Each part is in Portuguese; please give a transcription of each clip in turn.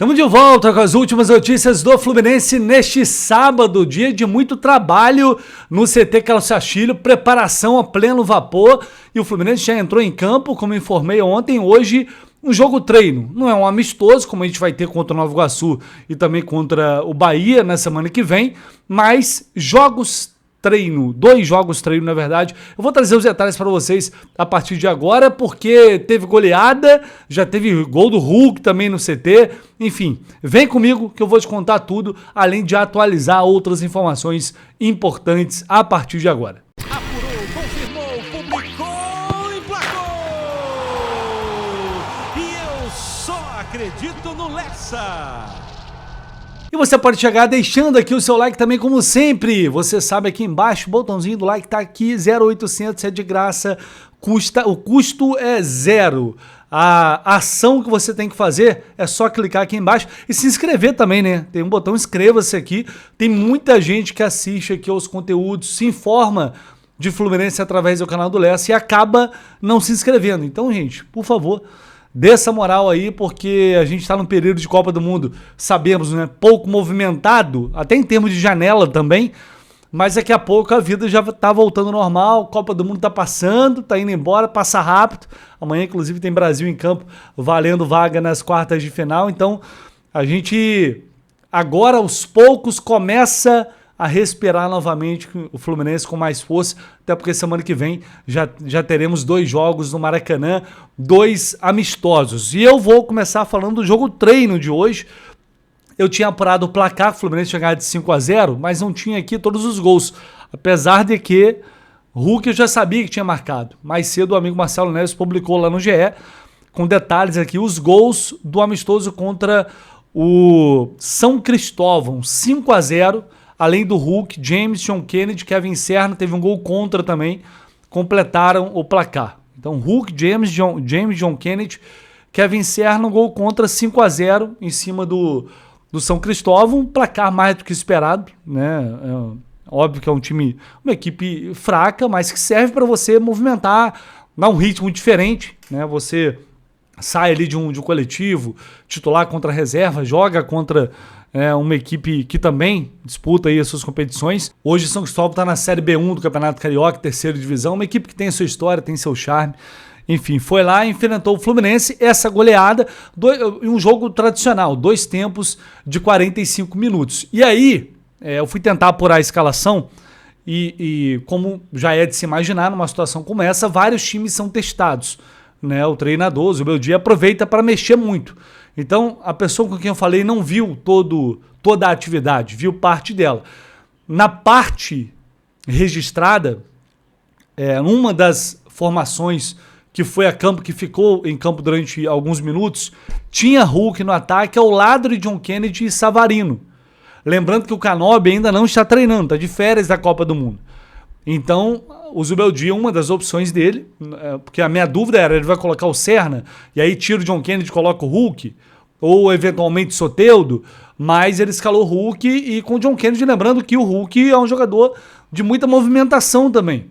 Estamos de volta com as últimas notícias do Fluminense neste sábado, dia de muito trabalho no CT Carlos Castilho, preparação a pleno vapor e o Fluminense já entrou em campo, como informei ontem, hoje um jogo treino, não é um amistoso como a gente vai ter contra o Nova Iguaçu e também contra o Bahia na semana que vem, mas jogos treino, 2 jogos treino na verdade. Eu vou trazer os detalhes para vocês a partir de agora, porque teve goleada, já teve gol do Hulk também no CT, enfim, vem comigo que eu vou te contar tudo, além de atualizar outras informações importantes a partir de agora. Apurou, confirmou, publicou, emplacou! E eu só acredito no Lessa! E você pode chegar deixando aqui o seu like também, como sempre. Você sabe, aqui embaixo, o botãozinho do like tá aqui, 0800, é de graça, o custo é zero. A ação que você tem que fazer é só clicar aqui embaixo e se inscrever também, né? Tem um botão inscreva-se aqui. Tem muita gente que assiste aqui aos conteúdos, se informa de Fluminense através do canal do Lessa e acaba não se inscrevendo. Então, gente, por favor, dê essa moral aí, porque a gente está num período de Copa do Mundo, sabemos, né? Pouco movimentado, até em termos de janela também, mas daqui a pouco a vida já está voltando ao normal, Copa do Mundo está passando, está indo embora, passa rápido. Amanhã, inclusive, tem Brasil em campo, valendo vaga nas quartas de final. Então, a gente agora, aos poucos, começa a respirar novamente o Fluminense com mais força, até porque semana que vem já teremos 2 jogos no Maracanã, 2 amistosos. E eu vou começar falando do jogo treino de hoje. Eu tinha apurado o placar, o Fluminense chegava de 5-0, mas não tinha aqui todos os gols, apesar de que Hulk eu já sabia que tinha marcado. Mais cedo o amigo Marcelo Neves publicou lá no GE, com detalhes aqui, os gols do amistoso contra o São Cristóvão, 5-0, além do Hulk, James, John Kennedy, Kevin Serna, teve um gol contra também, completaram o placar. Então Hulk, James, John Kennedy, Kevin Serna, um gol contra, 5-0 em cima do São Cristóvão, um placar mais do que esperado, né? Óbvio que é uma equipe fraca, mas que serve para você movimentar, dar um ritmo diferente, né? Você sai ali de um coletivo, titular contra reserva, joga contra uma equipe que também disputa aí as suas competições. Hoje o São Cristóvão está na Série B1 do Campeonato Carioca, 3ª divisão, uma equipe que tem a sua história, tem seu charme. Enfim, foi lá e enfrentou o Fluminense, essa goleada, um jogo tradicional, 2 tempos de 45 minutos. E aí, eu fui tentar apurar a escalação e como já é de se imaginar, numa situação como essa, vários times são testados, né? O treinador, o Zubeldia, aproveita para mexer muito. Então, a pessoa com quem eu falei não viu toda a atividade, viu parte dela. Na parte registrada, uma das formações que foi a campo, que ficou em campo durante alguns minutos, tinha Hulk no ataque ao lado de John Kennedy e Savarino. Lembrando que o Canóbio ainda não está treinando, está de férias da Copa do Mundo. Então, o Zubeldia, uma das opções dele, porque a minha dúvida era, ele vai colocar o Serna, e aí tira o John Kennedy e coloca o Hulk, ou eventualmente Soteldo, mas ele escalou o Hulk e com o John Kennedy, lembrando que o Hulk é um jogador de muita movimentação também.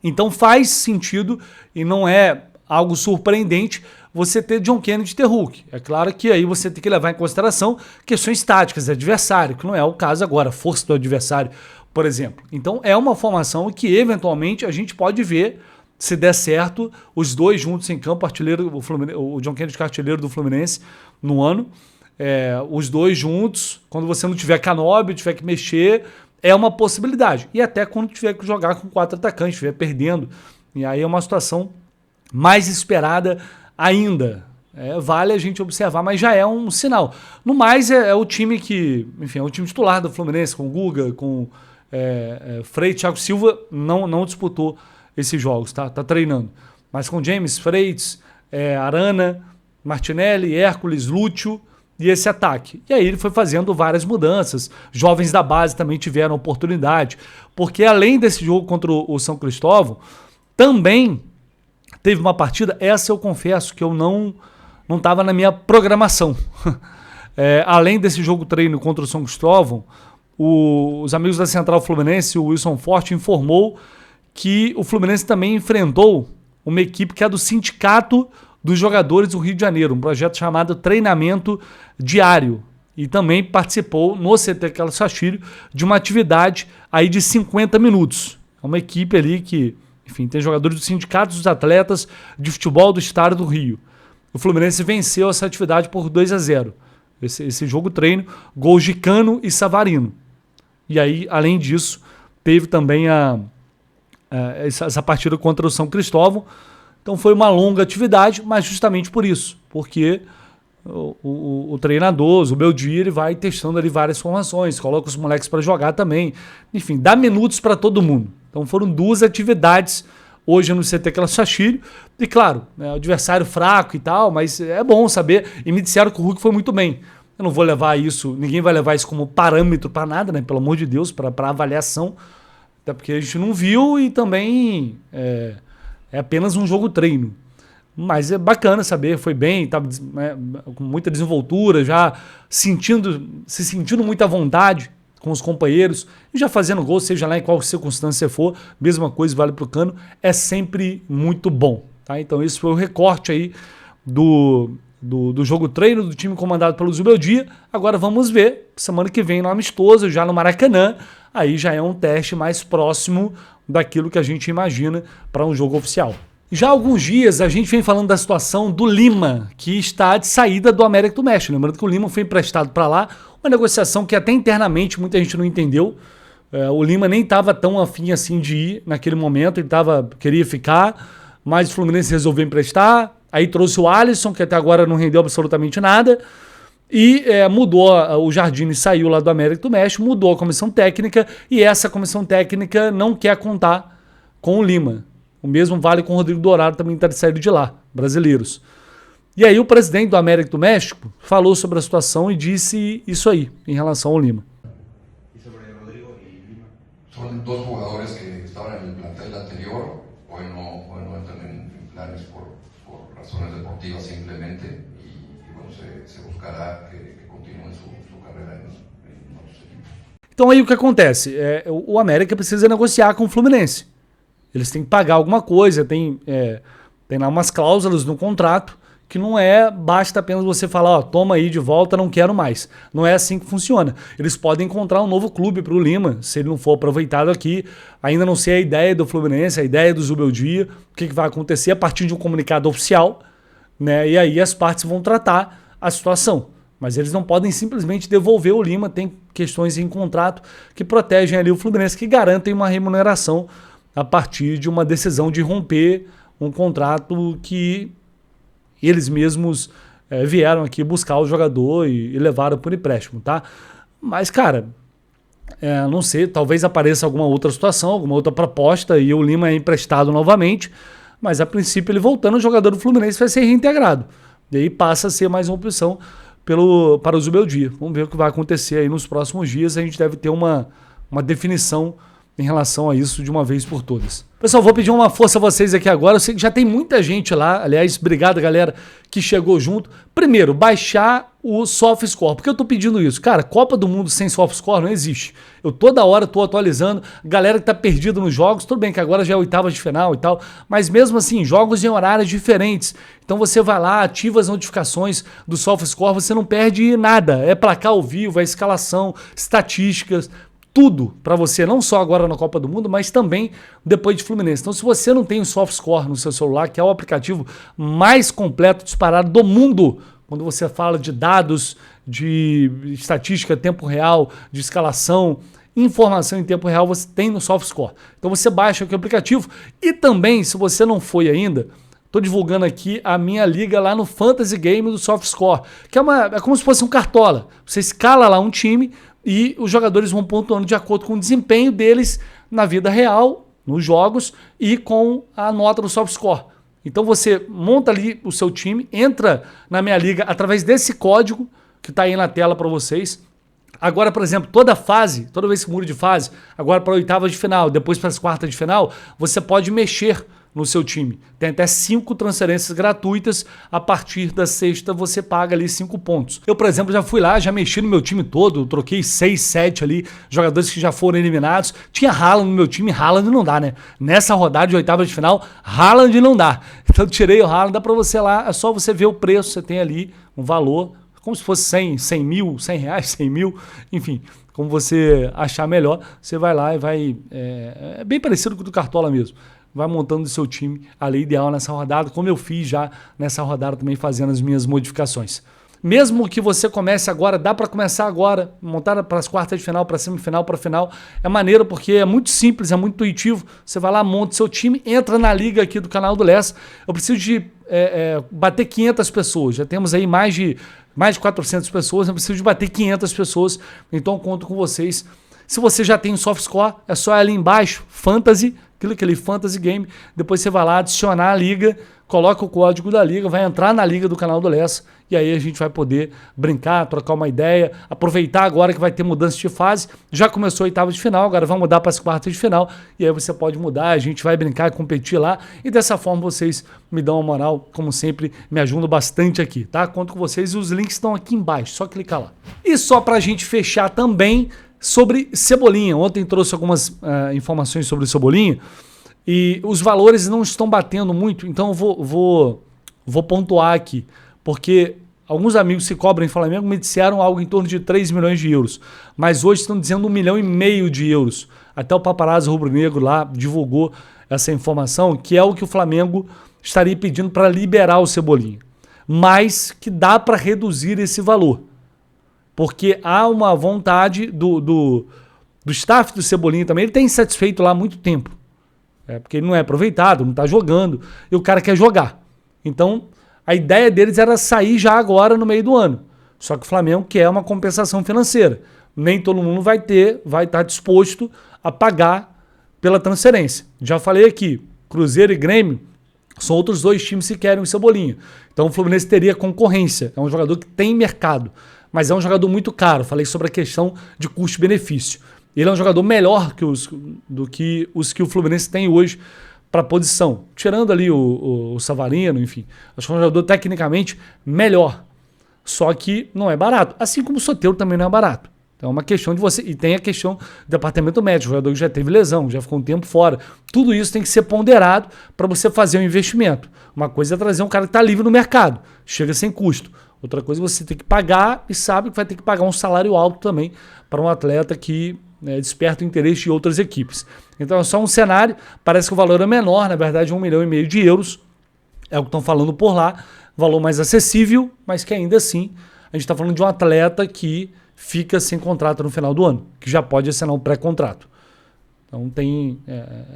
Então faz sentido e não é algo surpreendente você ter John Kennedy e ter Hulk. É claro que aí você tem que levar em consideração questões táticas do adversário, que não é o caso agora, força do adversário, por exemplo. Então é uma formação que eventualmente a gente pode ver, se der certo, os 2 juntos em campo, o John Kennedy que é artilheiro do Fluminense no ano, os 2 juntos, quando você não tiver Canóbio, tiver que mexer, é uma possibilidade. E até quando tiver que jogar com 4 atacantes, estiver perdendo. E aí é uma situação mais esperada ainda. Vale a gente observar, mas já é um sinal. No mais, é o time que, enfim, é o time titular do Fluminense, com Guga, com Freitas, Thiago Silva, não disputou esses jogos, tá treinando. Mas com James, Freitas, Arana, Martinelli, Hércules, Lúcio e esse ataque. E aí ele foi fazendo várias mudanças. Jovens da base também tiveram oportunidade, porque além desse jogo contra o São Cristóvão, também teve uma partida, essa eu confesso que eu não estava na minha programação. Além desse jogo treino contra o São Cristóvão, os amigos da Central Fluminense, o Wilson Forte, informou que o Fluminense também enfrentou uma equipe que é do Sindicato dos jogadores do Rio de Janeiro, um projeto chamado Treinamento Diário. E também participou no CT Carlos Castilho de uma atividade aí de 50 minutos. É uma equipe ali que, enfim, tem jogadores do Sindicato dos Atletas de Futebol do Estado do Rio. O Fluminense venceu essa atividade por 2-0. Esse jogo treino, gols de Cano e Savarino. E aí, além disso, teve também essa partida contra o São Cristóvão. Então foi uma longa atividade, mas justamente por isso, porque o treinador, o Zubeldia, ele vai testando ali várias formações, coloca os moleques para jogar também, enfim, dá minutos para todo mundo. Então foram 2 atividades hoje no CT Carlos Castilho, e claro, o adversário fraco e tal, mas é bom saber, e me disseram que o Hulk foi muito bem. Eu não vou levar isso, ninguém vai levar isso como parâmetro para nada, né? Pelo amor de Deus, para avaliação, até porque a gente não viu e também é apenas um jogo treino. Mas é bacana saber, foi bem, estava com muita desenvoltura, já se sentindo muita vontade com os companheiros, e já fazendo gol, seja lá em qual circunstância for, mesma coisa vale para o Cano, é sempre muito bom. Tá? Então esse foi o recorte aí do jogo treino do time comandado pelo Zubeldia. Agora vamos ver, semana que vem no amistoso, já no Maracanã, aí já é um teste mais próximo daquilo que a gente imagina para um jogo oficial. Já há alguns dias a gente vem falando da situação do Lima, que está de saída do América do México. Lembrando que o Lima foi emprestado para lá, uma negociação que até internamente muita gente não entendeu. O Lima nem estava tão afim assim de ir naquele momento, ele queria ficar, mas o Fluminense resolveu emprestar, aí trouxe o Alisson, que até agora não rendeu absolutamente nada, e mudou, o Jardine saiu lá do América do México, mudou a comissão técnica, e essa comissão técnica não quer contar com o Lima. O mesmo vale com o Rodrigo Dourado, também está de saída de lá, brasileiros. E aí o presidente do América do México falou sobre a situação e disse isso aí, em relação ao Lima. E sobre Rodrigo e Lima? São 2 jogadores que estavam no plantel anterior, hoje não entram em planes por razões deportivas simplesmente, e bueno, se buscará que continuem sua carreira em outros equipos. Então aí o que acontece? O América precisa negociar com o Fluminense. Eles têm que pagar alguma coisa, tem lá umas cláusulas no contrato que não basta apenas você falar, ó, toma aí de volta, não quero mais. Não é assim que funciona. Eles podem encontrar um novo clube para o Lima, se ele não for aproveitado aqui. Ainda não sei a ideia do Fluminense, a ideia do Zubeldia, o que vai acontecer a partir de um comunicado oficial, né? E aí as partes vão tratar a situação. Mas eles não podem simplesmente devolver o Lima, tem questões em contrato que protegem ali o Fluminense, que garantem uma remuneração a partir de uma decisão de romper um contrato que eles mesmos vieram aqui buscar o jogador e levaram por empréstimo, tá? Mas, cara, não sei, talvez apareça alguma outra situação, alguma outra proposta e o Lima é emprestado novamente, mas a princípio ele voltando, o jogador do Fluminense vai ser reintegrado. E aí passa a ser mais uma opção para o Zubeldia. Vamos ver o que vai acontecer aí nos próximos dias, a gente deve ter uma definição em relação a isso de uma vez por todas. Pessoal, vou pedir uma força a vocês aqui agora. Eu sei que já tem muita gente lá. Aliás, obrigado, galera, que chegou junto. Primeiro, baixar o SofaScore. Por que eu tô pedindo isso? Cara, Copa do Mundo sem SofaScore não existe. Eu toda hora tô atualizando. Galera que tá perdida nos jogos, tudo bem que agora já é oitavas de final e tal, mas mesmo assim, jogos em horários diferentes. Então você vai lá, ativa as notificações do SofaScore, você não perde nada. É placar ao vivo, é escalação, estatísticas, tudo para você, não só agora na Copa do Mundo, mas também depois de Fluminense. Então, se você não tem o SofaScore no seu celular, que é o aplicativo mais completo disparado do mundo, quando você fala de dados, de estatística, tempo real, de escalação, informação em tempo real, você tem no SofaScore. Então, você baixa aqui o aplicativo e também, se você não foi ainda, estou divulgando aqui a minha liga lá no Fantasy Game do SofaScore, que é como se fosse um cartola. Você escala lá um time e os jogadores vão pontuando de acordo com o desempenho deles na vida real, nos jogos, e com a nota do SofaScore. Então você monta ali o seu time, entra na minha liga através desse código que está aí na tela para vocês. Agora, por exemplo, toda vez que muda de fase, agora para oitavas de final, depois para as quartas de final, você pode mexer no seu time. Tem até 5 transferências gratuitas. A partir da sexta você paga ali 5 pontos. Eu, por exemplo, já fui lá, já mexi no meu time todo, troquei 6, 7 ali, jogadores que já foram eliminados. Tinha Haaland no meu time, Haaland não dá, né? Nessa rodada de oitava de final, Haaland não dá. Então tirei o Haaland, dá para você lá, é só você ver o preço, você tem ali um valor, como se fosse 100 mil, 100 reais, 100 mil, enfim, como você achar melhor, você vai lá e vai, é bem parecido com o do Cartola mesmo, vai montando o seu time ali ideal nessa rodada, como eu fiz já nessa rodada também fazendo as minhas modificações. Mesmo que você comece agora, dá para começar agora, montar para as quartas de final, para semifinal, para final, é maneiro porque é muito simples, é muito intuitivo. Você vai lá, monta seu time, entra na liga aqui do canal do Lessa. Eu preciso de bater 500 pessoas, já temos aí mais de 400 pessoas, eu preciso de bater 500 pessoas, então conto com vocês. Se você já tem um soft score, é só ir ali embaixo, Fantasy, clica ali, Fantasy Game, depois você vai lá adicionar a liga, coloca o código da liga, vai entrar na liga do canal do Lessa, e aí a gente vai poder brincar, trocar uma ideia, aproveitar agora que vai ter mudança de fase, já começou a oitava de final, agora vamos mudar para as quartas de final, e aí você pode mudar, a gente vai brincar e competir lá, e dessa forma vocês me dão uma moral, como sempre, me ajudam bastante aqui, tá? Conto com vocês, e os links estão aqui embaixo, só clicar lá. E só pra gente fechar também, sobre Cebolinha, ontem trouxe algumas informações sobre o Cebolinha, e os valores não estão batendo muito, então eu vou pontuar aqui, porque alguns amigos que cobrem Flamengo me disseram algo em torno de 3 milhões de euros, mas hoje estão dizendo 1,5 milhão de euros. Até o paparazzo rubro-negro lá divulgou essa informação, que é o que o Flamengo estaria pedindo para liberar o Cebolinha, mas que dá para reduzir esse valor, porque há uma vontade do staff do Cebolinha também, ele tem insatisfeito lá há muito tempo. Porque ele não é aproveitado, não está jogando, e o cara quer jogar. Então, a ideia deles era sair já agora no meio do ano. Só que o Flamengo quer uma compensação financeira. Nem todo mundo vai estar disposto a pagar pela transferência. Já falei aqui, Cruzeiro e Grêmio são outros dois times que querem o Cebolinha. Então o Fluminense teria concorrência. É um jogador que tem mercado, mas é um jogador muito caro. Falei sobre a questão de custo-benefício. Ele é um jogador melhor do que os que o Fluminense tem hoje para a posição. Tirando ali o Savarino, enfim. Acho que é um jogador tecnicamente melhor. Só que não é barato. Assim como o Soteldo também não é barato. Então é uma questão de você... E tem a questão do departamento médico. O jogador que já teve lesão, já ficou um tempo fora. Tudo isso tem que ser ponderado para você fazer um investimento. Uma coisa é trazer um cara que está livre no mercado. Chega sem custo. Outra coisa é você ter que pagar e sabe que vai ter que pagar um salário alto também para um atleta que desperta o interesse de outras equipes. Então é só um cenário, parece que o valor é menor, na verdade 1,5 milhão de euros, é o que estão falando por lá, valor mais acessível, mas que ainda assim, a gente está falando de um atleta que fica sem contrato no final do ano, que já pode assinar um pré-contrato. Então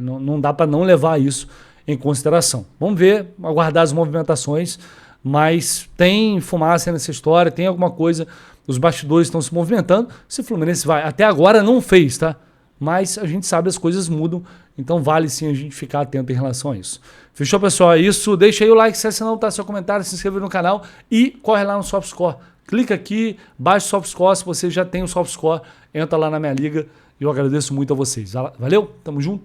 não dá para não levar isso em consideração. Vamos ver, aguardar as movimentações, mas tem fumaça nessa história, tem alguma coisa, os bastidores estão se movimentando, se o Fluminense vai, até agora não fez, tá? Mas a gente sabe as coisas mudam, então vale sim a gente ficar atento em relação a isso. Fechou, pessoal? É isso, deixa aí o like, se não tá seu comentário, se inscreve no canal e corre lá no SoftScore. Clica aqui, baixa o SoftScore, se você já tem o SoftScore, entra lá na minha liga e eu agradeço muito a vocês. Valeu, tamo junto.